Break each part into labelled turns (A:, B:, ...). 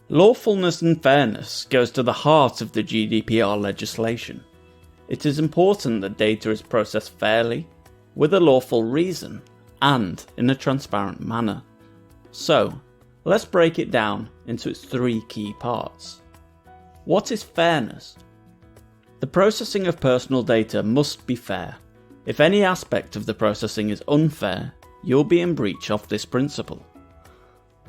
A: Lawfulness and fairness goes to the heart of the GDPR legislation. It is important that data is processed fairly, with a lawful reason, and in a transparent manner. So, let's break it down into its three key parts. What is fairness? The processing of personal data must be fair. If any aspect of the processing is unfair, you'll be in breach of this principle.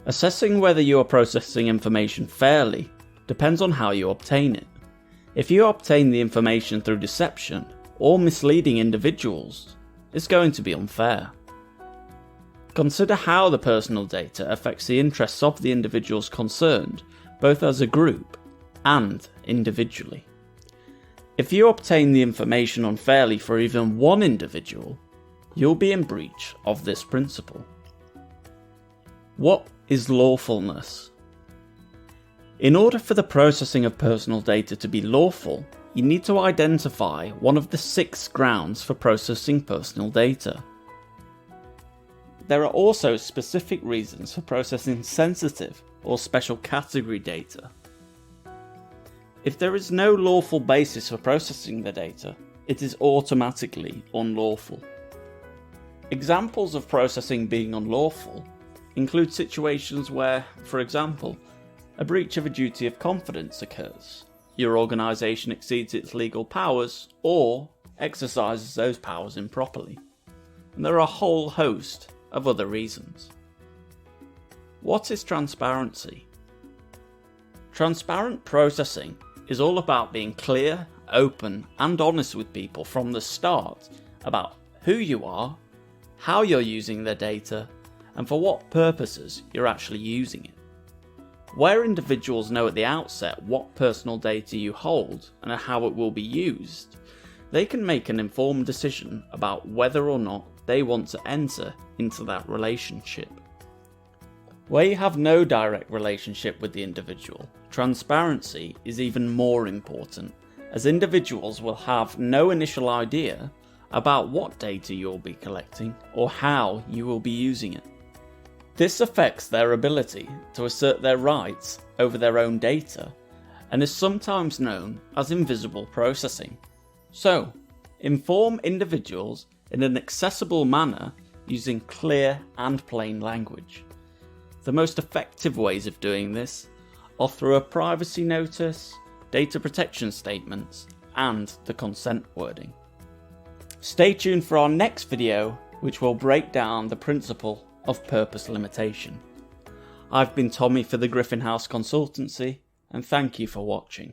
A: Assessing whether you are processing information fairly depends on how you obtain it. If you obtain the information through deception or misleading individuals, it's going to be unfair. Consider how the personal data affects the interests of the individuals concerned, both as a group and individually. If you obtain the information unfairly for even one individual, you'll be in breach of this principle. What is lawfulness? In order for the processing of personal data to be lawful, you need to identify one of the 6 grounds for processing personal data. There are also specific reasons for processing sensitive or special category data. If there is no lawful basis for processing the data, it is automatically unlawful. Examples of processing being unlawful include situations where, for example, a breach of a duty of confidence occurs, your organisation exceeds its legal powers, or exercises those powers improperly. And there are a whole host of other reasons. What is transparency? Transparent processing is all about being clear, open, and honest with people from the start about who you are, how you're using their data, and for what purposes you're actually using it. Where individuals know at the outset what personal data you hold and how it will be used, they can make an informed decision about whether or not they want to enter into that relationship. Where you have no direct relationship with the individual, transparency is even more important, as individuals will have no initial idea about what data you'll be collecting or how you will be using it. This affects their ability to assert their rights over their own data and is sometimes known as invisible processing. So, inform individuals in an accessible manner using clear and plain language. The most effective ways of doing this are through a privacy notice, data protection statements, and the consent wording. Stay tuned for our next video, which will break down the principle of purpose limitation. I've been Tommy for the Griffin House Consultancy, and thank you for watching.